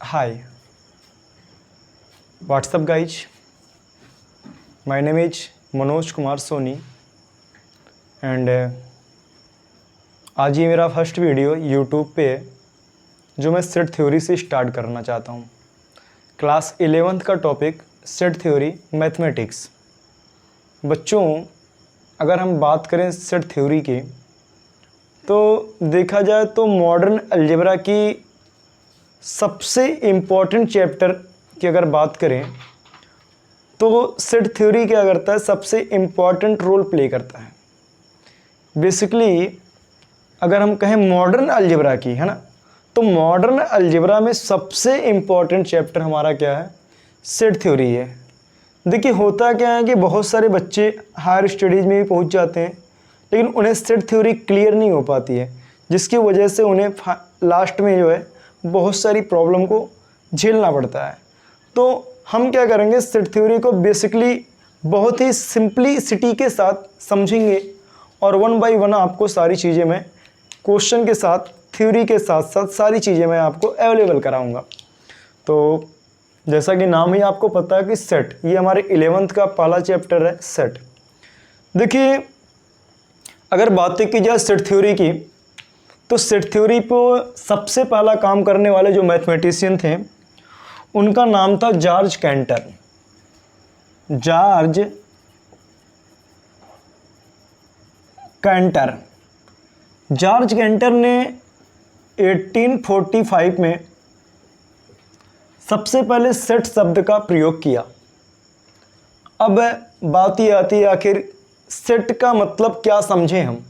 Hi, what's up guys? My name is Manoj Kumar Soni and आज ये मेरा फर्स्ट वीडियो यूट्यूब पे है जो मैं सेट थ्योरी से स्टार्ट करना चाहता हूँ। क्लास 11th का टॉपिक सेट थ्योरी मैथमेटिक्स। बच्चों, अगर हम बात करें सेट थ्योरी की तो देखा जाए तो मॉडर्न अलजेब्रा की सबसे इम्पोर्टेंट चैप्टर की अगर बात करें तो सेट थ्योरी क्या करता है, सबसे इम्पॉर्टेंट रोल प्ले करता है। बेसिकली अगर हम कहें मॉडर्न अलजेब्रा की, है ना, तो मॉडर्न अलजेब्रा में सबसे इम्पॉर्टेंट चैप्टर हमारा क्या है, सेट थ्योरी है। देखिए होता क्या है कि बहुत सारे बच्चे हायर स्टडीज़ में भी पहुंच जाते हैं लेकिन उन्हें सेट थ्योरी क्लियर नहीं हो पाती है, जिसकी वजह से उन्हें लास्ट में जो है बहुत सारी प्रॉब्लम को झेलना पड़ता है। तो हम क्या करेंगे, सेट थ्योरी को बेसिकली बहुत ही सिंपलिसिटी के साथ समझेंगे और वन बाय वन आपको सारी चीज़ें मैं क्वेश्चन के साथ, थ्योरी के साथ साथ सारी चीज़ें मैं आपको अवेलेबल कराऊंगा। तो जैसा कि नाम ही आपको पता है कि सेट, ये हमारे 11th का पहला चैप्टर है सेट। देखिए अगर बातें की जाए सेट थ्योरी की तो सेट थ्योरी पर सबसे पहला काम करने वाले जो मैथमेटिशियन थे उनका नाम था George canter. George canter. George canter ने 1845 में सबसे पहले सेट शब्द का प्रयोग किया। अब बात ये आती है आखिर सेट का मतलब क्या समझें हम।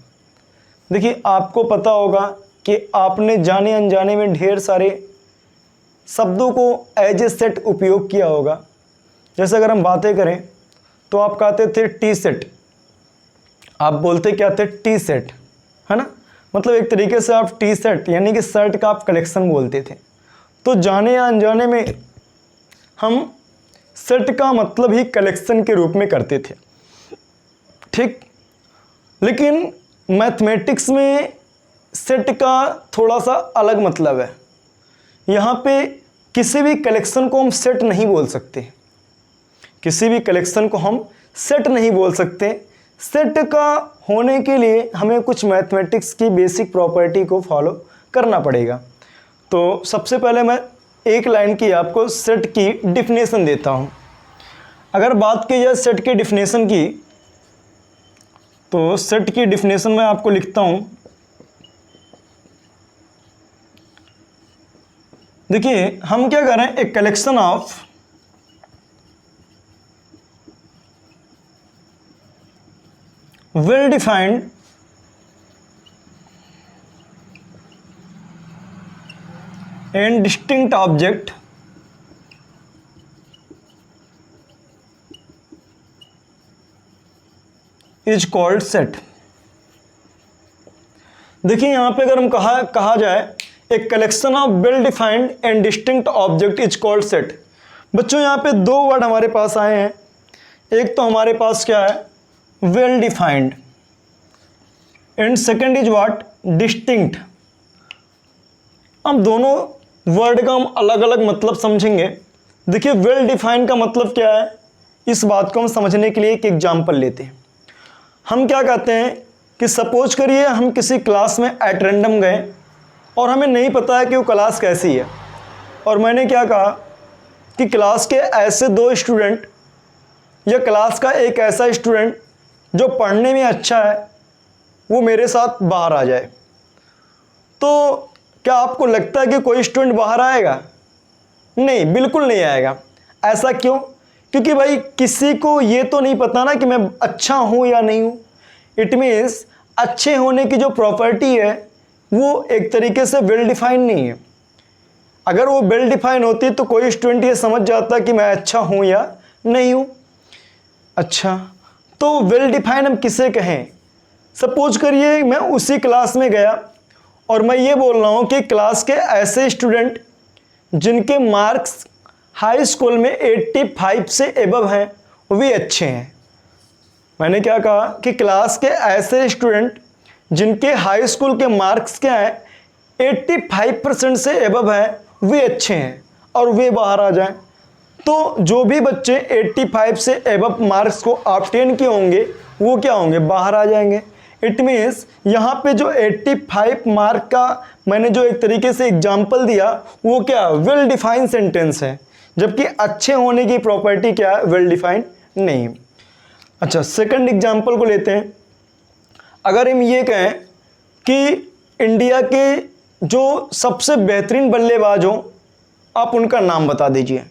देखिए आपको पता होगा कि आपने जाने अनजाने में ढेर सारे शब्दों को एज ए सेट उपयोग किया होगा। जैसे अगर हम बातें करें तो आप कहते थे टी सेट, आप बोलते क्या थे, टी सेट, है ना, मतलब एक तरीके से आप टी सेट यानी कि शर्ट का आप कलेक्शन बोलते थे। तो जाने या अनजाने में हम सेट का मतलब ही कलेक्शन के रूप में करते थे, ठीक। लेकिन मैथमेटिक्स में सेट का थोड़ा सा अलग मतलब है। यहाँ पे किसी भी कलेक्शन को हम सेट नहीं बोल सकते, किसी भी कलेक्शन को हम सेट नहीं बोल सकते। सेट का होने के लिए हमें कुछ मैथमेटिक्स की बेसिक प्रॉपर्टी को फॉलो करना पड़ेगा। तो सबसे पहले मैं एक लाइन की आपको सेट की डिफिनेशन देता हूँ। अगर बात की जाए सेट की डिफिनेशन की तो सेट की डिफिनेशन मैं आपको लिखता हूँ। देखिए हम क्या करें, एक collection of well defined and distinct object is called set. देखिए यहां पे अगर हम कहा जाए एक collection of well defined and distinct object is called set. बच्चों यहां पे दो वर्ड हमारे पास आए हैं। एक तो हमारे पास क्या है, well defined, and second is what, distinct. अब दोनों वर्ड का हम अलग अलग मतलब समझेंगे। देखिए वेल डिफाइंड का मतलब क्या है, इस बात को हम समझने के लिए एक एग्जांपल लेते हैं। हम क्या कहते हैं कि सपोज करिए हम किसी क्लास में एट रैंडम गए और हमें नहीं पता है कि वो क्लास कैसी है, और मैंने क्या कहा कि क्लास के ऐसे दो स्टूडेंट या क्लास का एक ऐसा स्टूडेंट जो पढ़ने में अच्छा है वो मेरे साथ बाहर आ जाए। तो क्या आपको लगता है कि कोई स्टूडेंट बाहर आएगा? नहीं, बिल्कुल नहीं आएगा। ऐसा क्यों? क्योंकि भाई किसी को ये तो नहीं पता ना कि मैं अच्छा हूं या नहीं हूं। इट मीन्स अच्छे होने की जो प्रॉपर्टी है वो एक तरीके से वेल डिफाइन नहीं है। अगर वो वेल डिफाइन होती तो कोई स्टूडेंट ये समझ जाता कि मैं अच्छा हूं या नहीं हूं। अच्छा, तो वेल डिफाइन हम किसे कहें? सपोज करिए मैं उसी क्लास में गया और मैं ये बोल रहा हूं कि क्लास के ऐसे स्टूडेंट जिनके मार्क्स हाई स्कूल में 85 से एबव हैं वे अच्छे हैं। मैंने क्या कहा कि क्लास के ऐसे स्टूडेंट जिनके हाई स्कूल के मार्क्स क्या है, 85% से एबव है, वे अच्छे हैं। और वे बाहर आ जाएं। तो जो भी बच्चे 85 से एबव मार्क्स को ऑब्टेन किए होंगे वो क्या होंगे, बाहर आ जाएंगे। इट मीन्स यहाँ पे जो 85 मार्क का मैंने जो एक तरीके से एग्जाम्पल दिया वो क्या, वेल डिफाइंड सेंटेंस है, जबकि अच्छे होने की प्रॉपर्टी क्या है, वेल डिफाइंड नहीं। अच्छा, सेकंड एग्जाम्पल को लेते हैं। अगर हम ये कहें कि इंडिया के जो सबसे बेहतरीन बल्लेबाज हो, आप उनका नाम बता दीजिए।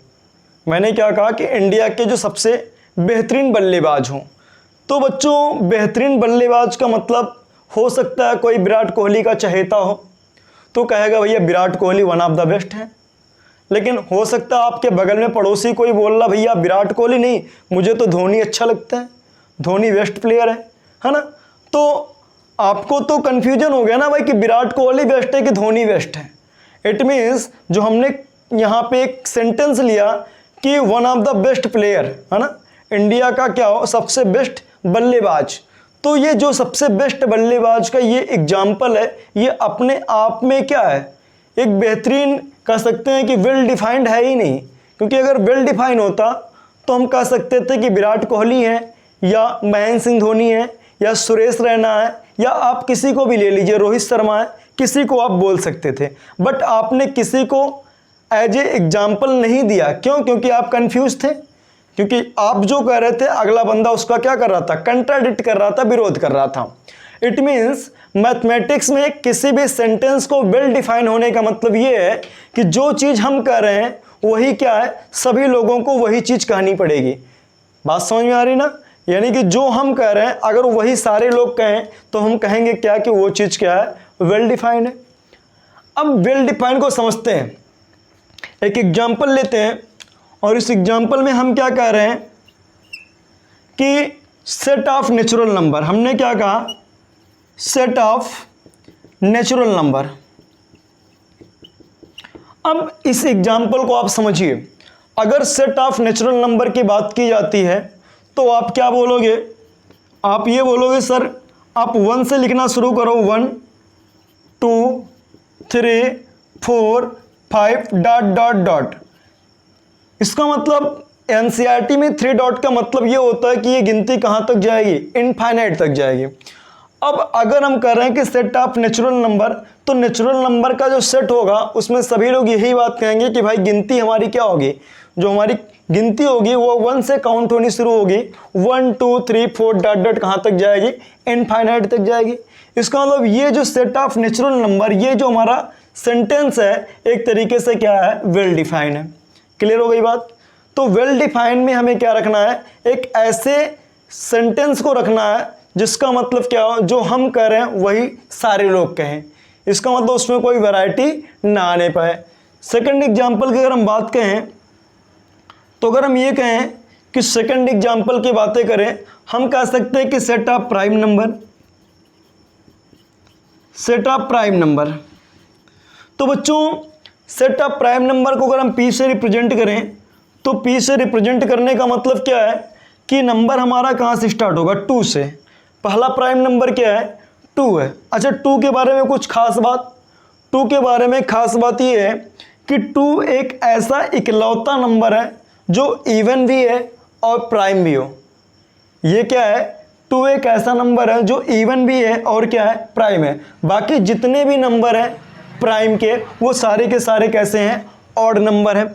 मैंने क्या कहा कि इंडिया के जो सबसे बेहतरीन बल्लेबाज हों, तो बच्चों बेहतरीन बल्लेबाज का मतलब हो सकता है कोई विराट कोहली का चहेता हो तो कहेगा भैया Virat Kohli one of the best है। लेकिन हो सकता है आपके बगल में पड़ोसी कोई बोल रहा भैया विराट कोहली नहीं, मुझे तो धोनी अच्छा लगता है, धोनी बेस्ट प्लेयर है ना। तो आपको तो कन्फ्यूजन हो गया ना भाई कि विराट कोहली बेस्ट है कि धोनी बेस्ट है। इट मीन्स जो हमने यहाँ पे एक सेंटेंस लिया कि one of the best player है ना, इंडिया का क्या हो, सबसे बेस्ट बल्लेबाज। तो ये जो सबसे बेस्ट बल्लेबाज का ये एग्जाम्पल है, ये अपने आप में क्या है, एक बेहतरीन कह सकते हैं कि वेल डिफाइंड है ही नहीं। क्योंकि अगर वेल डिफाइन होता तो हम कह सकते थे कि विराट कोहली है या महेंद्र सिंह धोनी है या सुरेश रैना है या आप किसी को भी ले लीजिए, रोहित शर्मा है, किसी को आप बोल सकते थे। बट आपने किसी को एज ए एग्जाम्पल नहीं दिया। क्यों? क्योंकि आप कंफ्यूज थे, क्योंकि आप जो कह रहे थे अगला बंदा उसका क्या कर रहा था, कंट्राडिक्ट कर रहा था, विरोध कर रहा था। इट मीन्स मैथमेटिक्स में किसी भी सेंटेंस को वेल डिफाइन होने का मतलब ये है कि जो चीज़ हम कह रहे हैं वही क्या है, सभी लोगों को वही चीज़ कहनी पड़ेगी। बात समझ में आ रही ना? यानी कि जो हम कह रहे हैं अगर वही सारे लोग कहें तो हम कहेंगे क्या कि वो चीज़ क्या है, वेल डिफाइंड है। अब वेल डिफाइंड को समझते हैं, एक एग्जाम्पल लेते हैं और इस एग्जाम्पल में हम क्या कह रहे हैं कि सेट ऑफ नेचुरल नंबर। हमने क्या कहा, सेट ऑफ नेचुरल नंबर। अब इस एग्जाम्पल को आप समझिए, अगर सेट ऑफ नेचुरल नंबर की बात की जाती है तो आप क्या बोलोगे, आप ये बोलोगे सर आप 1 से लिखना शुरू करो, 1 2 3 4 5 डॉट डॉट डॉट। इसका मतलब एनसीईआरटी में 3 डॉट का मतलब ये होता है कि ये गिनती कहाँ तक जाएगी, इनफाइनाइट तक जाएगी। अब अगर हम कर रहे हैं कि सेट ऑफ नेचुरल नंबर, तो नेचुरल नंबर का जो सेट होगा उसमें सभी लोग यही बात कहेंगे कि भाई गिनती हमारी क्या होगी, जो हमारी गिनती होगी वो 1 से काउंट होनी शुरू होगी, 1 2 3 4 डॉट डॉट कहाँ तक जाएगी, इनफाइनाइट तक जाएगी। इसका मतलब ये जो सेट ऑफ नेचुरल नंबर, ये जो हमारा सेंटेंस है एक तरीके से क्या है, वेल डिफाइन है। क्लियर हो गई बात? तो वेल डिफाइन में हमें क्या रखना है, एक ऐसे सेंटेंस को रखना है जिसका मतलब क्या हो, जो हम कह रहे हैं वही सारे लोग कहें। इसका मतलब उसमें कोई वैरायटी ना आने पाए। सेकंड एग्जांपल की अगर हम बात कहें तो अगर हम ये कहें कि सेकंड एग्जांपल की बातें करें, हम कह सकते हैं कि set of prime number, set of prime number. तो बच्चों सेट ऑफ प्राइम नंबर को अगर हम पी से रिप्रेजेंट करें तो पी से रिप्रेजेंट करने का मतलब क्या है कि नंबर हमारा कहाँ से स्टार्ट होगा, 2 से। पहला प्राइम नंबर क्या है, 2 है। अच्छा 2 के बारे में कुछ खास बात, 2 के बारे में खास बात ये है कि 2 एक ऐसा इकलौता नंबर है जो इवन भी है और प्राइम भी हो। ये क्या है, 2 एक ऐसा नंबर है जो इवन भी है और क्या है, प्राइम है। बाकी जितने भी नंबर हैं प्राइम के वो सारे के सारे कैसे हैं, ऑड नंबर है।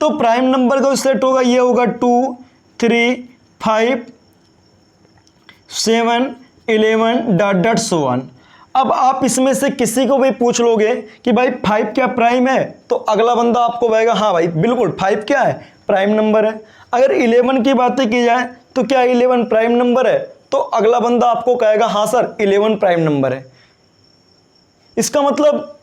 तो प्राइम नंबर का सेट होगा, ये होगा 2 3 5 7 11 डॉट डॉट सो ऑन। अब आप इसमें से किसी को भी पूछ लोगे कि भाई 5 क्या प्राइम है, तो अगला बंदा आपको कहेगा हाँ भाई बिल्कुल 5 क्या है, प्राइम नंबर है। अगर 11 की बातें की जाए तो क्या 11 प्राइम नंबर है, तो अगला बंदा आपको कहेगा हाँ सर 11 प्राइम नंबर है। इसका मतलब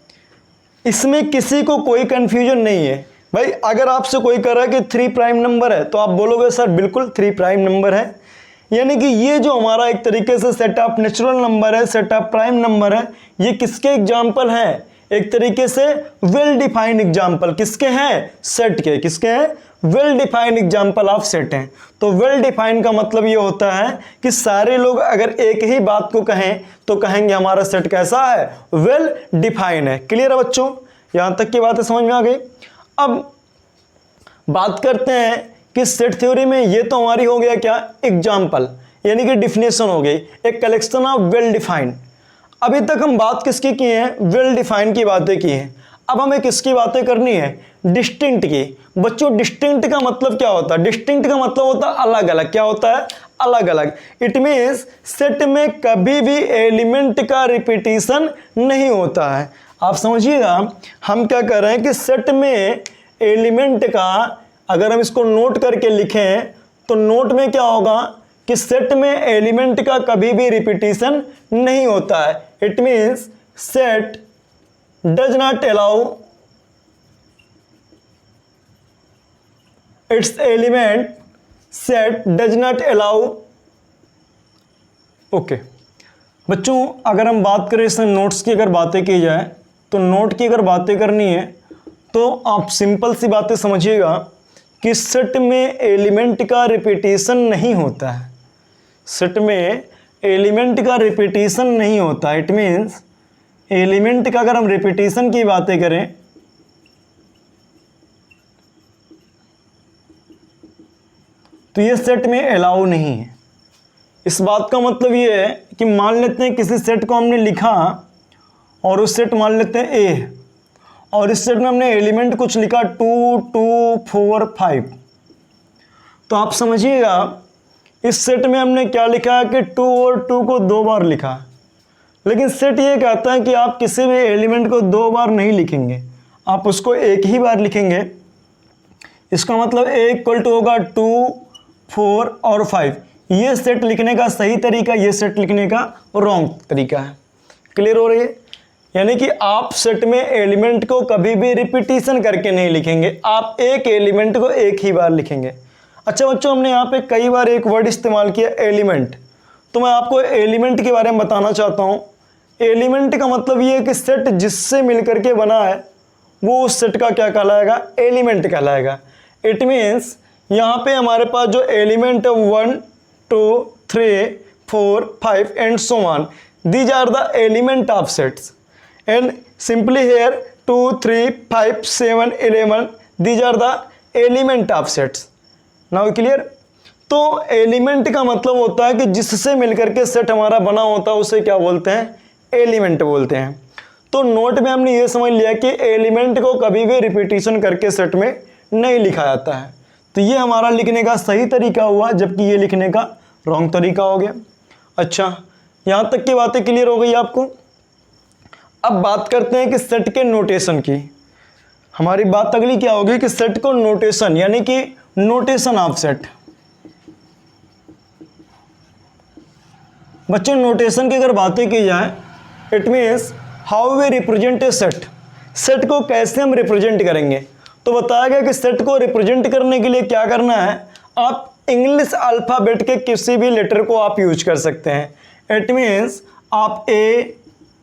इसमें किसी को कोई कंफ्यूजन नहीं है। भाई अगर आपसे कोई कह रहा है कि 3 प्राइम नंबर है तो आप बोलोगे सर बिल्कुल 3 प्राइम नंबर है। यानी कि ये जो हमारा एक तरीके से सेट ऑफ नेचुरल नंबर है, सेट ऑफ प्राइम नंबर है, ये किसके एग्जाम्पल हैं, एक तरीके से वेल डिफाइंड एग्जाम्पल किसके हैं, सेट के। किसके हैं, well defined example of set हैं। तो वेल डिफाइंड का मतलब ये होता है कि सारे लोग अगर एक ही बात को कहें तो कहेंगे हमारा सेट कैसा है, वेल डिफाइंड है। क्लियर है बच्चों, यहां तक की बातें समझ में आ गई। अब बात करते हैं कि सेट थ्योरी में ये तो हमारी हो गया क्या, एग्जाम्पल, यानी कि डिफिनेशन हो गई, एक कलेक्शन ऑफ वेल डिफाइंड। अभी तक हम बात किसकी की है, वेल डिफाइंड की बातें की हैं। अब हमें किसकी बातें करनी है, डिस्टिंक्ट की। बच्चों डिस्टिंक्ट का मतलब क्या होता है, डिस्टिंक्ट का मतलब होता है अलग अलग। क्या होता है, अलग अलग। इट मीन्स सेट में कभी भी एलिमेंट का रिपीटिशन नहीं होता है। आप समझिएगा, हम क्या कर रहे हैं कि सेट में एलिमेंट का, अगर हम इसको नोट करके लिखें तो नोट में क्या होगा कि सेट में एलिमेंट का कभी भी रिपीटिशन नहीं होता है। It means set does not allow its element, set does not allow। Okay बच्चों, अगर हम बात करें इसमें नोट्स की, अगर बातें की जाए तो नोट की अगर बातें करनी है तो आप सिंपल सी बातें समझिएगा कि सेट में एलिमेंट का रिपीटिशन नहीं होता है। सेट में एलिमेंट का रिपीटिशन नहीं होता। इट मीन्स एलिमेंट का अगर हम रिपीटिशन की बातें करें तो ये सेट में अलाउ नहीं है। इस बात का मतलब ये है कि मान लेते हैं किसी सेट को हमने लिखा और उस सेट मान लेते हैं ए, और इस सेट में हमने एलिमेंट कुछ लिखा 2, 2, 4, 5। तो आप समझिएगा इस सेट में हमने क्या लिखा है कि 2 और 2 को 2 बार लिखा, लेकिन सेट ये कहता है कि आप किसी भी एलिमेंट को 2 बार नहीं लिखेंगे, आप उसको एक ही बार लिखेंगे। इसका मतलब ए इक्वल टू होगा 2, 4 और 5। ये सेट लिखने का सही तरीका, ये सेट लिखने का रॉन्ग तरीका है। क्लियर हो रही है? यानी कि आप सेट में एलिमेंट को कभी भी रिपीटिशन करके नहीं लिखेंगे, आप एक एलिमेंट को एक ही बार लिखेंगे। अच्छा बच्चों, हमने यहाँ पे कई बार एक वर्ड इस्तेमाल किया, एलिमेंट। तो मैं आपको एलिमेंट के बारे में बताना चाहता हूँ। एलिमेंट का मतलब ये है कि सेट जिससे मिलकर के बना है वो उस सेट का क्या कहलाएगा, एलिमेंट कहलाएगा। इट मीन्स यहाँ पे हमारे पास जो एलिमेंट है 1, 2, 3, 4, 5 and so on, these are the element of sets. And simply here 2, 3, 5, 7, 11, these are the element of sets. Now clear? तो एलिमेंट का मतलब होता है कि जिससे मिलकर के सेट हमारा बना होता है उसे क्या बोलते हैं, एलिमेंट बोलते हैं। तो नोट में हमने ये समझ लिया कि एलिमेंट को कभी भी रिपीटिशन करके सेट में नहीं लिखा जाता है। तो ये हमारा लिखने का सही तरीका हुआ, जबकि ये लिखने का रॉन्ग तरीका हो गया। अच्छा, यहाँ तक की बातें क्लियर हो गई आपको? अब बात करते हैं कि सेट के नोटेशन की। हमारी बात अगली क्या होगी कि सेट को नोटेशन, यानी कि नोटेशन ऑफ सेट। बच्चों नोटेशन की अगर बातें की जाए, it means how we represent a set. Set को कैसे हम रिप्रेजेंट करेंगे? तो बताया गया कि सेट को रिप्रेजेंट करने के लिए क्या करना है, आप इंग्लिश अल्फ़ाबेट के किसी भी लेटर को आप यूज कर सकते हैं। इट मीन्स आप A,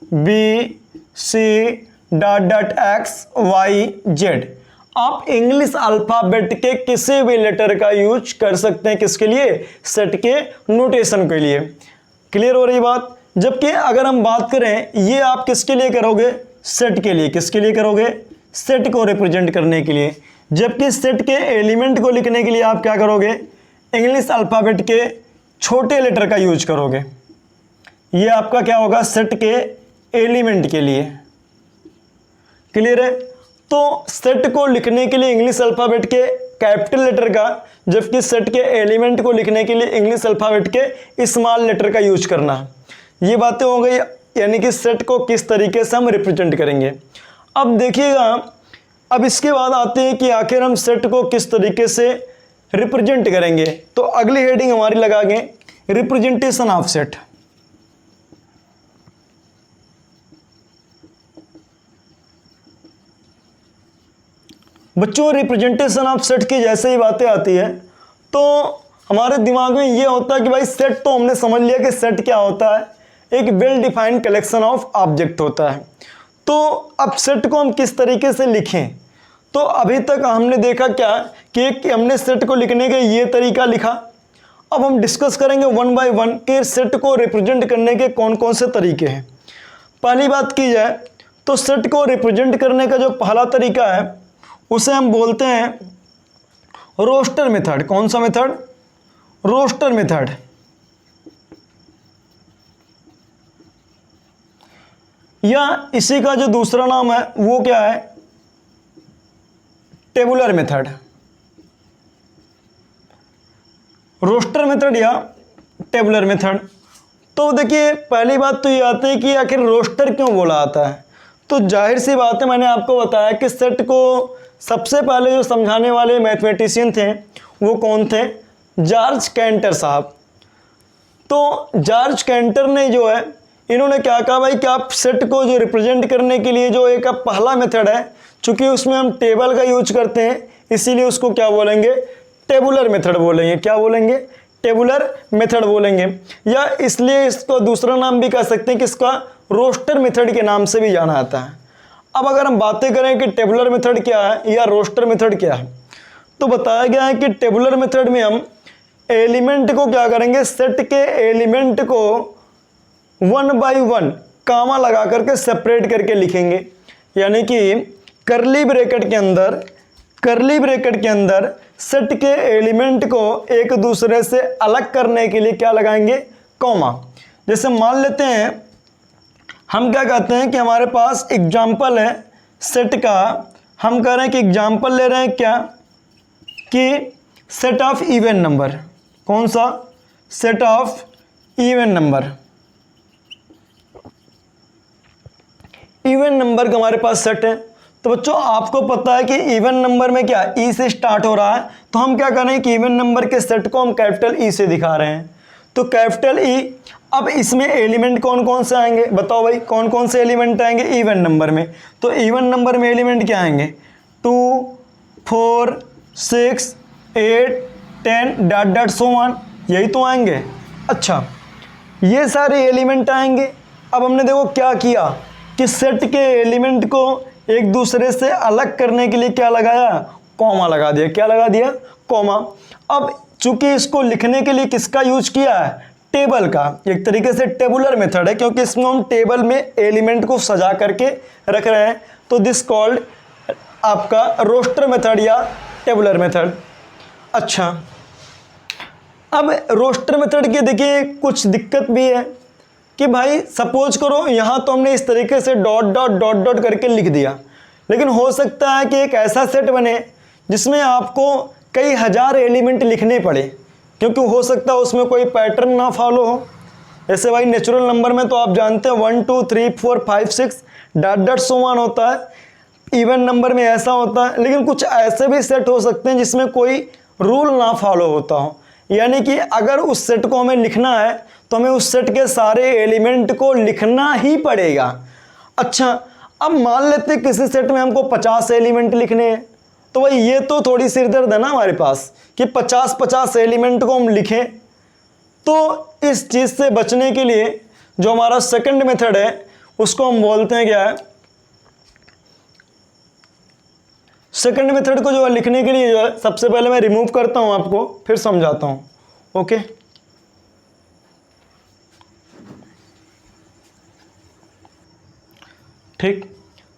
B, C, dot dot X, Y, Z, आप इंग्लिश अल्फ़ाबेट के किसी भी लेटर का यूज कर सकते हैं। किसके लिए? सेट के नोटेशन के लिए। क्लियर हो रही बात? जबकि अगर हम बात करें, ये आप किसके लिए करोगे, सेट के लिए। किसके लिए करोगे? सेट को रिप्रेजेंट करने के लिए। जबकि सेट के एलिमेंट को लिखने के लिए आप क्या करोगे, इंग्लिश अल्फ़ाबेट के छोटे लेटर का यूज करोगे। ये आपका क्या होगा, सेट के एलिमेंट के लिए। क्लियर है? तो सेट को लिखने के लिए इंग्लिश अल्फ़ाबेट के कैपिटल लेटर का, जबकि सेट के एलिमेंट को लिखने के लिए इंग्लिश अल्फ़ाबेट के स्मॉल लेटर का यूज करना। ये बातें हो गई, यानी कि सेट को किस तरीके से हम रिप्रेजेंट करेंगे। अब देखिएगा, अब इसके बाद आते हैं कि आखिर हम सेट को किस तरीके से रिप्रेजेंट करेंगे। तो अगली हेडिंग हमारी लगाएंगे रिप्रेजेंटेशन ऑफ सेट। बच्चों रिप्रेजेंटेशन ऑफ सेट की जैसे ही बातें आती है तो हमारे दिमाग में ये होता है कि भाई सेट तो हमने समझ लिया कि सेट क्या होता है, एक well defined collection of object होता है। तो अब सेट को हम किस तरीके से लिखें? तो अभी तक हमने देखा क्या कि हमने सेट को लिखने का ये तरीका लिखा। अब हम डिस्कस करेंगे वन बाय वन कि सेट को रिप्रेजेंट करने के कौन कौन से तरीके हैं। पहली बात की जाए तो सेट को रिप्रेजेंट करने का जो पहला तरीका है उसे हम बोलते हैं रोस्टर मेथड। कौन सा मेथड? Roster method. या इसी का जो दूसरा नाम है वो क्या है? Tabular method. रोस्टर मेथड या टेबुलर मेथड। तो देखिए पहली बात तो ये आती है कि आखिर रोस्टर क्यों बोला आता है। तो जाहिर सी बात है, मैंने आपको बताया कि सेट को सबसे पहले जो समझाने वाले मैथमेटिशियन थे वो कौन थे? जॉर्ज कैंटर साहब। तो जॉर्ज कैंटर ने जो है, इन्होंने क्या कहा भाई कि आप सेट को जो रिप्रेजेंट करने के लिए जो एक पहला मेथड है, चूंकि उसमें हम टेबल का यूज करते हैं इसीलिए उसको क्या बोलेंगे? टेबुलर मेथड बोलेंगे। क्या बोलेंगे? टेबुलर मेथड बोलेंगे। या इसलिए इसको दूसरा नाम भी कह सकते हैं कि इसका रोस्टर मेथड के नाम से भी जाना जाता है। अब अगर हम बातें करें कि टेबुलर मेथड क्या है या रोस्टर मेथड क्या है, तो बताया गया है कि टेबुलर मेथड में हम एलिमेंट को क्या करेंगे? सेट के एलिमेंट को 1 बाई 1 कामा लगा करके सेपरेट करके लिखेंगे। यानी कि करली ब्रैकेट के अंदर सेट के एलिमेंट को एक दूसरे से अलग करने के लिए क्या लगाएंगे? कॉमा। जैसे मान लेते हैं, हम क्या कहते हैं कि हमारे पास एग्जाम्पल है सेट का, हम कह रहे हैं कि एग्जाम्पल ले रहे हैं क्या? कि सेट ऑफ इवन नंबर। कौन सा? Set of even number. Even number का हमारे पास सेट है। तो बच्चों आपको पता है कि इवन नंबर में क्या ई से स्टार्ट हो रहा है, तो हम क्या कर रहे हैं कि इवन नंबर के सेट को हम कैपिटल ई से दिखा रहे हैं। तो कैपिटल ई, अब इसमें एलिमेंट कौन कौन से आएंगे? बताओ भाई, कौन कौन से एलिमेंट आएंगे इवन नंबर में? तो इवन नंबर में एलिमेंट क्या आएंगे? 2, 4, 6, 8, 10 डॉट डॉट सो ऑन, यही तो आएंगे। अच्छा, ये सारे एलिमेंट आएंगे। अब हमने देखो क्या किया कि सेट के एलिमेंट को एक दूसरे से अलग करने के लिए क्या लगाया? कॉमा लगा दिया। क्या लगा दिया? कॉमा। अब चूंकि इसको लिखने के लिए किसका यूज किया है? टेबल का। एक तरीके से टेबुलर मेथड है, क्योंकि इसमें हम टेबल में एलिमेंट को सजा करके रख रहे हैं। तो दिस कॉल्ड आपका रोस्टर मेथड या टेबुलर मेथड। अच्छा, अब रोस्टर मेथड की देखिए कुछ दिक्कत भी है कि भाई सपोज करो यहाँ तो हमने इस तरीके से डॉट डॉट डॉट डॉट करके लिख दिया, लेकिन हो सकता है कि एक ऐसा सेट बने जिसमें आपको कई हज़ार एलिमेंट लिखने पड़े, क्योंकि हो सकता है उसमें कोई पैटर्न ना फॉलो हो। जैसे भाई नेचुरल नंबर में तो आप जानते हैं 1 2 3 4 5 6 डॉट डॉट सो ऑन होता है। इवन नंबर में ऐसा होता है, लेकिन कुछ ऐसे भी सेट हो सकते हैं जिसमें कोई रूल ना फॉलो होता हो। यानी कि अगर उस सेट को हमें लिखना है तो हमें उस सेट के सारे एलिमेंट को लिखना ही पड़ेगा। अच्छा, अब मान लेते हैं किसी सेट में हमको 50 एलिमेंट लिखने हैं, तो भाई ये तो थोड़ी सिरदर्द है ना हमारे पास कि 50 एलिमेंट को हम लिखें। तो इस चीज़ से बचने के लिए जो हमारा सेकंड मेथड है उसको हम बोलते हैं क्या है? सेकंड मेथड को जो है लिखने के लिए जो है सबसे पहले मैं रिमूव करता हूं, आपको फिर समझाता हूं। ओके, ठीक।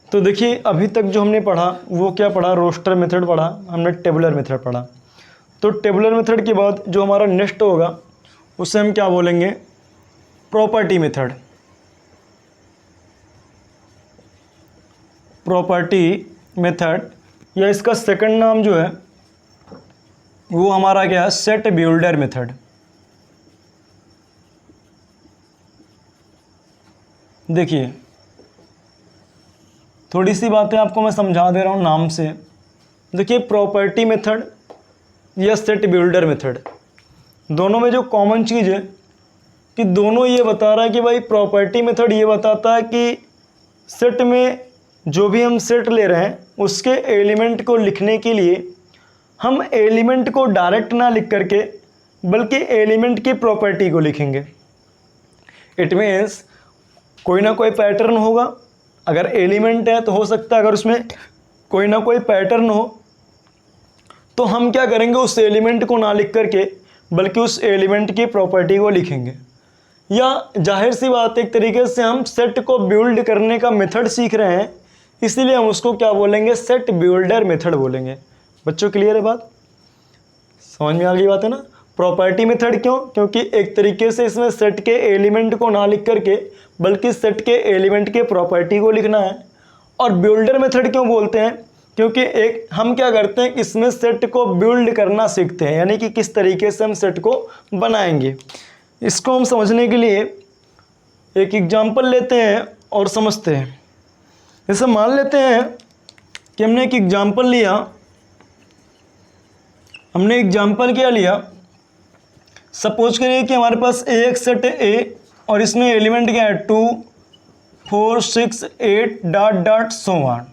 तो देखिए अभी तक जो हमने पढ़ा वो क्या पढ़ा? रोस्टर मेथड पढ़ा, हमने टेबुलर मेथड पढ़ा। तो टेबुलर मेथड के बाद जो हमारा नेक्स्ट होगा उसे हम क्या बोलेंगे? Property method. प्रॉपर्टी मेथड या इसका सेकंड नाम जो है वो हमारा क्या है? Set builder method. देखिए थोड़ी सी बातें आपको मैं समझा दे रहा हूँ नाम से। देखिए प्रॉपर्टी मेथड या सेट बिल्डर मेथड, दोनों में जो कॉमन चीज़ है कि दोनों ये बता रहा है कि भाई प्रॉपर्टी मेथड ये बताता है कि सेट में जो भी हम सेट ले रहे हैं उसके एलिमेंट को लिखने के लिए हम एलिमेंट को डायरेक्ट ना लिख करके बल्कि एलिमेंट की प्रॉपर्टी को लिखेंगे। इट मीन्स कोई ना कोई पैटर्न होगा। अगर एलिमेंट है तो हो सकता है अगर उसमें कोई ना कोई पैटर्न हो तो हम क्या करेंगे? उस एलिमेंट को ना लिख करके बल्कि उस एलिमेंट की प्रॉपर्टी को लिखेंगे। या जाहिर सी बात एक तरीके से हम सेट को बिल्ड करने का मेथड सीख रहे हैं, इसीलिए हम उसको क्या बोलेंगे? सेट बिल्डर मेथड बोलेंगे। बच्चों क्लियर है बात? समझ में आ गई बात है ना। प्रॉपर्टी मेथड क्यों? क्योंकि एक तरीके से इसमें सेट के एलिमेंट को ना लिख करके बल्कि सेट के एलिमेंट के प्रॉपर्टी को लिखना है। और बिल्डर मेथड क्यों बोलते हैं? क्योंकि एक हम क्या करते हैं, इसमें सेट को बिल्ड करना सीखते हैं, यानी कि किस तरीके से हम सेट को बनाएंगे। इसको हम समझने के लिए एक एग्जांपल लेते हैं और समझते हैं। जैसे मान लेते हैं कि हमने एक एग्जांपल लिया, हमने एग्जांपल क्या लिया, सपोज करिए कि हमारे पास एक सेट है ए और इसमें एलिमेंट क्या है 2 4 6 8 डॉट डॉट सो ऑन।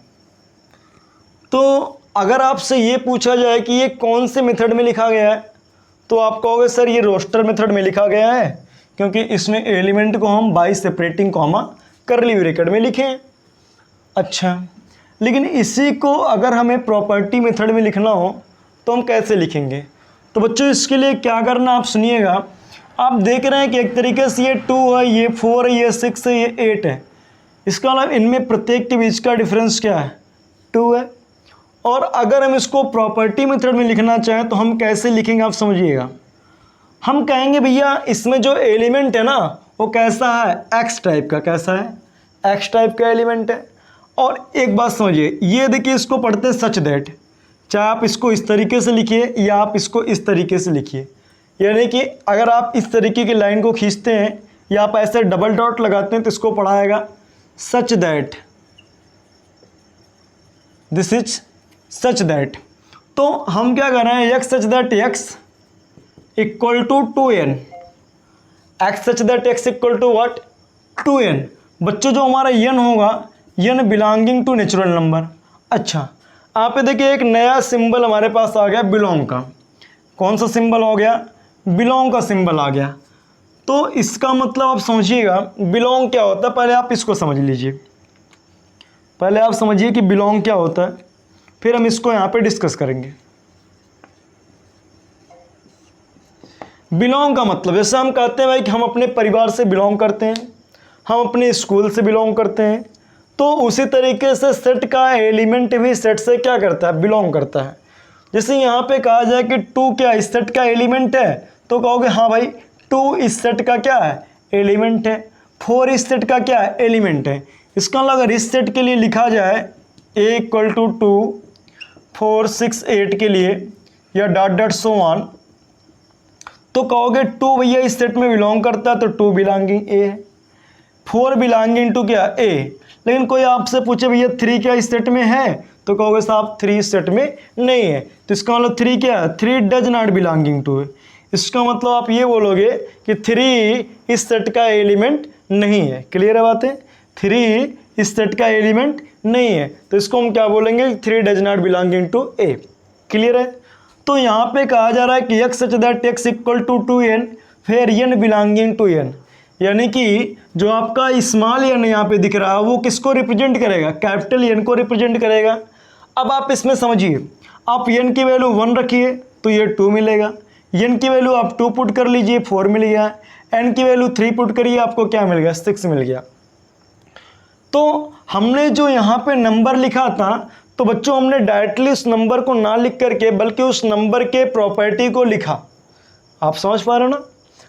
तो अगर आपसे ये पूछा जाए कि ये कौन से मेथड में लिखा गया है, तो आप कहोगे सर ये रोस्टर मेथड में लिखा गया है, क्योंकि इसमें एलिमेंट को हम बाय सेपरेटिंग कॉमा करली ब्रैकेट में लिखे हैं। अच्छा, लेकिन इसी को अगर हमें प्रॉपर्टी मेथड में लिखना हो तो हम कैसे लिखेंगे? तो बच्चों इसके लिए क्या करना आप सुनिएगा। आप देख रहे हैं कि एक तरीके से ये 2 है, ये 4 है, ये 6 है, ये 8 है। इसका मतलब इनमें प्रत्येक के बीच का डिफरेंस क्या है? 2 है। और अगर हम इसको प्रॉपर्टी मेथड में लिखना चाहें तो हम कैसे लिखेंगे आप समझिएगा। हम कहेंगे भैया इसमें जो एलिमेंट है ना वो कैसा है? एक्स टाइप का। कैसा है? एक्स टाइप का एलिमेंट है। और एक बात समझिए, ये देखिए इसको पढ़ते हैं सच दैट, चाहे आप इसको इस तरीके से लिखिए या आप इसको इस तरीके से लिखिए, यानी कि अगर आप इस तरीके की लाइन को खींचते हैं या आप ऐसे डबल डॉट लगाते हैं तो इसको पढ़ाएगा such that, this is such that. तो हम क्या कर रहे हैं, x such that x equal to 2n, x such that x equal to what? 2n। बच्चों जो हमारा n होगा, n belonging to natural number. अच्छा, आप देखिए एक नया सिंबल हमारे पास आ गया बिलोंग का। कौन सा सिंबल हो गया? बिलोंग का सिंबल आ गया। तो इसका मतलब आप समझिएगा बिलोंग क्या होता है, पहले आप इसको समझ लीजिए। पहले आप समझिए कि बिलोंग क्या होता है, फिर हम इसको यहाँ पे डिस्कस करेंगे। बिलोंग का मतलब जैसे हम कहते हैं भाई कि हम अपने परिवार से बिलोंग करते हैं, हम अपने स्कूल से बिलोंग करते हैं, तो उसी तरीके से सेट का एलिमेंट भी सेट से क्या करता है? बिलोंग करता है। जैसे यहाँ पे कहा जाए कि 2 क्या इस सेट का एलिमेंट है, तो कहोगे हाँ भाई 2 इस सेट का क्या है? एलिमेंट है। 4 इस सेट का क्या है? एलिमेंट है। इसका मतलब अगर इस सेट के लिए लिखा जाए a इक्वल टू 2 4 6 8 के लिए या डॉट डॉट सो ऑन, तो कहोगे 2 भैया इस सेट में बिलोंग करता है, तो 2 बिलोंगिंग ए है, 4 बिलोंगिंग टू क्या? ए। लेकिन कोई आपसे पूछे भैया 3 क्या इस सेट में है, तो कहोगे साहब 3 इस सेट में नहीं है। तो इसका मतलब 3 क्या है? 3 डज नॉट बिलोंगिंग टू है। इसका मतलब आप ये बोलोगे कि 3 इस सेट का एलिमेंट नहीं है। क्लियर है बातें? 3 इस सेट का एलिमेंट नहीं है, तो इसको हम क्या बोलेंगे? 3 does not belonging to A. Clear है? तो यहाँ पे कहा जा रहा है कि x such that x equal to 2n फिर n बिलोंगिंग टू n, यानी कि जो आपका स्मॉल n यहाँ पे दिख रहा है वो किसको रिप्रेजेंट करेगा? कैपिटल n को रिप्रेजेंट करेगा। अब आप इसमें समझिए, आप n की वैल्यू 1 रखिए तो ये 2 मिलेगा, n की वैल्यू आप 2 पुट कर लीजिए 4 मिल गया, n की वैल्यू 3 पुट करिए आपको क्या मिल गया? 6 मिल गया। तो हमने जो यहाँ पे नंबर लिखा था, तो बच्चों हमने डायरेक्टली उस नंबर को ना लिख करके बल्कि उस नंबर के प्रॉपर्टी को लिखा। आप समझ पा रहे हो ना?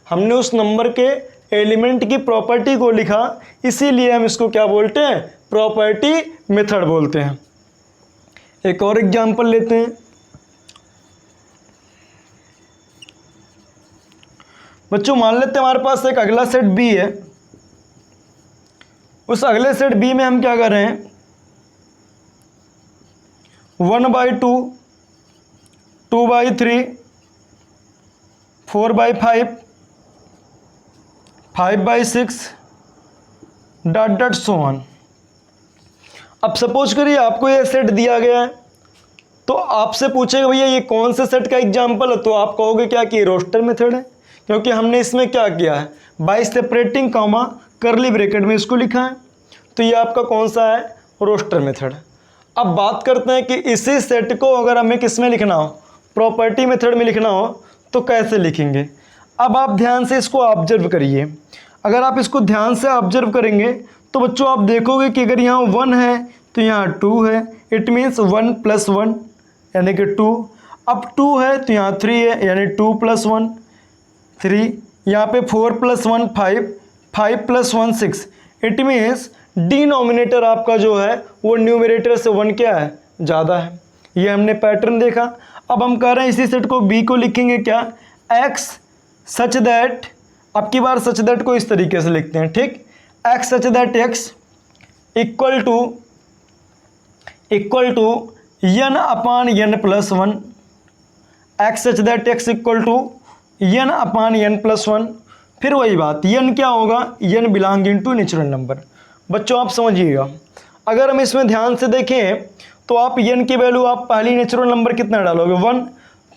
हमने उस नंबर के एलिमेंट की प्रॉपर्टी को लिखा, इसीलिए हम इसको क्या बोलते हैं? प्रॉपर्टी मेथड बोलते हैं। एक और एग्जांपल लेते हैं। बच्चों मान लेते हैं हमारे पास एक अगला सेट बी है, उस अगले सेट बी में हम क्या कर रहे हैं? 1/2 2/3 4/5 5/6 डॉट डॉट सो ऑन। अब सपोज करिए आपको ये सेट दिया गया है, तो आपसे पूछेगा भैया ये कौन से सेट का एग्जांपल है, तो आप कहोगे क्या कि रोस्टर मेथड है, क्योंकि हमने इसमें क्या किया है? बाय सेपरेटिंग कॉमा करली ब्रैकेट में इसको लिखा है। तो ये आपका कौन सा है? Roster method. अब बात करते हैं कि इसी सेट को अगर हमें किस में लिखना हो? प्रॉपर्टी मेथड में लिखना हो तो कैसे लिखेंगे? अब आप ध्यान से इसको ऑब्जर्व करिए। अगर आप इसको ध्यान से ऑब्जर्व करेंगे तो बच्चों आप देखोगे कि अगर यहाँ 1 है तो यहाँ 2 है, इट मीन्स 1 + 1 यानी कि 2। अब 2 है तो यहाँ 3 है, यानी 2 + 1 3, यहाँ पे 4 + 1 5, 5 + 1 6। इट मीन्स डिनोमिनेटर आपका जो है वो न्यूमरेटर से 1 क्या है, ज़्यादा है। ये हमने पैटर्न देखा। अब हम कह रहे हैं इसी सेट को बी को लिखेंगे क्या, x सच दैट, अब की बार सच दैट को इस तरीके से लिखते हैं, ठीक, x such that x equal to n upon n + 1, x such that x equal to n upon n + 1। फिर वही बात, n क्या होगा, n belonging to natural number. बच्चों आप समझिएगा, अगर हम इसमें ध्यान से देखें तो आप n की वैल्यू आप पहली नेचुरल नंबर कितना डालोगे, 1,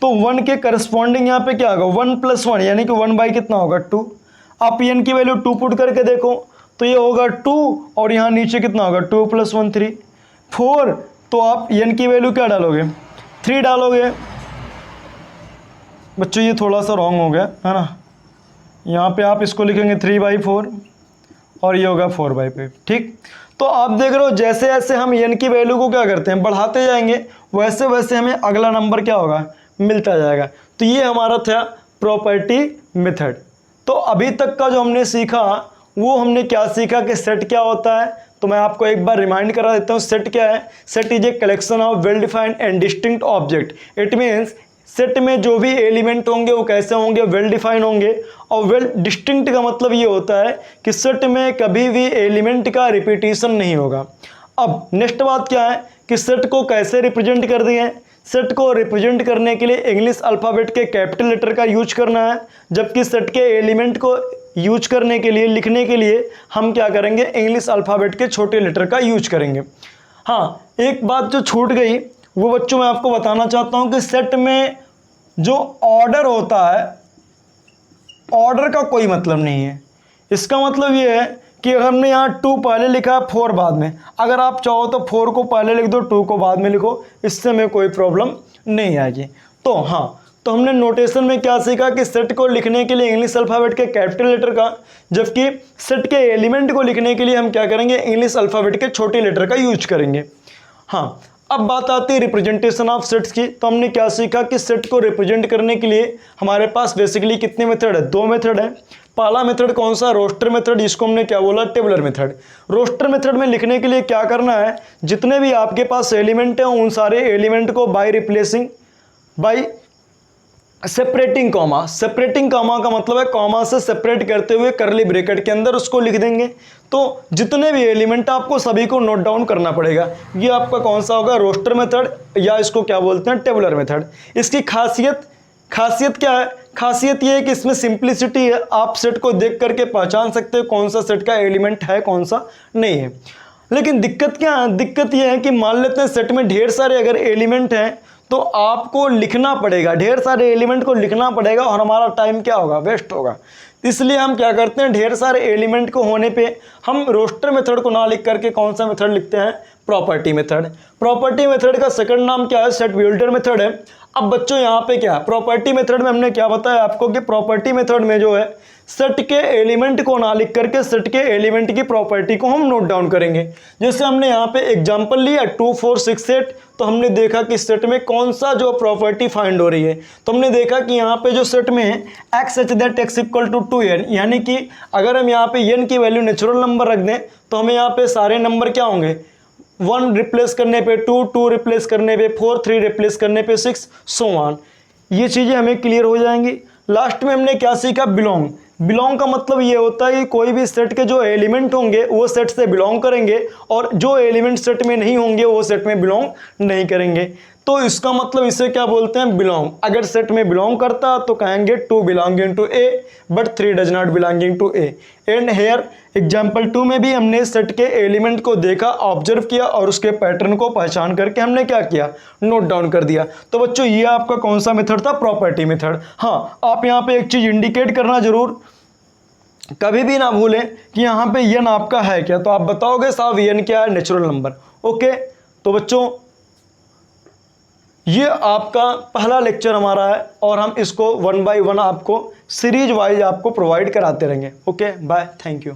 तो 1 के करस्पॉन्डिंग यहाँ पे क्या होगा, 1 + 1, यानी कि 1 कितना होगा, 2। आप n की वैल्यू 2 पुट करके देखो तो ये होगा 2, और यहाँ नीचे कितना होगा, 2 + 1 3, 4, तो आप n की वैल्यू क्या डालोगे, 3 डालोगे। बच्चों ये थोड़ा सा रॉन्ग हो गया है ना, यहाँ पे आप इसको लिखेंगे 3/4 और ये होगा 4/5, ठीक। तो आप देख रहे हो जैसे जैसे हम n की वैल्यू को क्या करते हैं, बढ़ाते जाएंगे, वैसे वैसे हमें अगला नंबर क्या होगा, मिलता जाएगा। तो ये हमारा था प्रॉपर्टी मेथड। तो अभी तक का जो हमने सीखा वो हमने क्या सीखा कि सेट क्या होता है। तो मैं आपको एक बार रिमाइंड करा देता हूँ, सेट क्या है। Set is a collection of well defined and distinct object. It means set में जो भी एलिमेंट होंगे वो कैसे होंगे, वेल डिफाइन होंगे। और वेल डिस्टिंक्ट का मतलब ये होता है कि सेट में कभी भी एलिमेंट का रिपीटिशन नहीं होगा। अब नेक्स्ट बात क्या है कि सेट को कैसे रिप्रेजेंट कर दिए। सेट को रिप्रेजेंट करने के लिए इंग्लिश अल्फ़ाबेट के कैपिटल लेटर का यूज करना है, जबकि सेट के एलिमेंट को यूज करने के लिए, लिखने के लिए हम क्या करेंगे, इंग्लिश अल्फ़ाबेट के छोटे लेटर का यूज करेंगे। हाँ, एक बात जो छूट गई वो बच्चों मैं आपको बताना चाहता हूँ कि सेट में जो ऑर्डर होता है, ऑर्डर का कोई मतलब नहीं है। इसका मतलब ये है कि अगर हमने यहाँ 2 पहले लिखा, 4 बाद में, अगर आप चाहो तो 4 को पहले लिख दो, 2 को बाद में लिखो, इससे में कोई प्रॉब्लम नहीं आएगी। तो हाँ, तो हमने नोटेशन में क्या सीखा कि सेट को लिखने के लिए इंग्लिश अल्फ़ाबेट के कैपिटल लेटर का, जबकि सेट के एलिमेंट को लिखने के लिए हम क्या करेंगे, इंग्लिश अल्फ़ाबेट के छोटे लेटर का यूज करेंगे। हाँ, अब बात आती है रिप्रेजेंटेशन ऑफ सेट्स की। तो हमने क्या सीखा कि सेट को रिप्रेजेंट करने के लिए हमारे पास बेसिकली कितने मेथड है, 2 मेथड है। पहला मेथड कौन सा, रोस्टर मेथड, जिसको हमने क्या बोला, टेबुलर मेथड। रोस्टर मेथड में लिखने के लिए क्या करना है, जितने भी आपके पास एलिमेंट हैं उन सारे एलिमेंट को bye separating comma. Separating comma का मतलब है कॉमा से सेपरेट करते हुए करली ब्रैकेट के अंदर उसको लिख देंगे। तो जितने भी एलिमेंट आपको सभी को नोट डाउन करना पड़ेगा। ये आपका कौन सा होगा, रोस्टर मेथड, या इसको क्या बोलते हैं, टेबुलर मेथड। इसकी खासियत क्या है, खासियत ये है कि इसमें सिंप्लिसिटी है। आप सेट को देख करके पहचान सकते हो कौन सा सेट का एलिमेंट है, कौन सा नहीं है। लेकिन दिक्कत क्या है, दिक्कत ये है कि मान लेते हैं सेट में ढेर सारे अगर एलिमेंट हैं तो आपको लिखना पड़ेगा, ढेर सारे एलिमेंट को लिखना पड़ेगा और हमारा टाइम क्या होगा, वेस्ट होगा। इसलिए हम क्या करते हैं, ढेर सारे एलिमेंट को होने पे हम रोस्टर मेथड को ना लिख करके कौन सा मेथड लिखते हैं, प्रॉपर्टी मेथड। प्रॉपर्टी मेथड का सेकंड नाम क्या है, सेट बिल्डर मेथड है। अब बच्चों यहाँ पे क्या है, प्रॉपर्टी मेथड में हमने क्या बताया आपको कि प्रॉपर्टी मेथड में जो है सेट के एलिमेंट को ना लिख करके सेट के एलिमेंट की प्रॉपर्टी को हम नोट डाउन करेंगे। जैसे हमने यहाँ पे एग्जांपल लिया 2 4 6 8, तो हमने देखा कि सेट में कौन सा जो प्रॉपर्टी फाइंड हो रही है। तो हमने देखा कि यहाँ पे जो सेट में है x such that x equal to 2n, यानी कि अगर हम यहाँ पे n की वैल्यू नेचुरल नंबर रख दें तो हमें यहाँ पे सारे नंबर क्या होंगे, 1 रिप्लेस करने पे 2, 2 रिप्लेस करने पे 4, 3 रिप्लेस करने पे 6, सो ऑन। ये चीज़ें हमें क्लियर हो जाएंगी। लास्ट में हमने क्या सीखा, बिलोंग। बिलोंग का मतलब ये होता है कि कोई भी सेट के जो एलिमेंट होंगे वो सेट से बिलोंग करेंगे और जो एलिमेंट सेट में नहीं होंगे वो सेट में बिलोंग नहीं करेंगे। तो इसका मतलब इसे क्या बोलते हैं, बिलोंग। अगर सेट में बिलोंग करता तो कहेंगे 2 belonging to A but 3 does not belonging to A. And here example 2 में भी हमने सेट के एलिमेंट को देखा, ऑब्जर्व किया और उसके पैटर्न को पहचान करके हमने क्या किया, नोट डाउन कर दिया। तो बच्चों ये आपका कौन सा मेथड था, प्रॉपर्टी मेथड। हाँ, आप यहाँ पे एक चीज़ इंडिकेट करना जरूर, कभी भी ना भूलें कि यहाँ पे n आपका है क्या, तो आप बताओगे साहब n क्या है, नेचुरल नंबर। ओके, तो बच्चों ये आपका पहला लेक्चर हमारा है और हम इसको 1 बाय 1 आपको सीरीज वाइज आपको प्रोवाइड कराते रहेंगे। Okay, bye, thank you.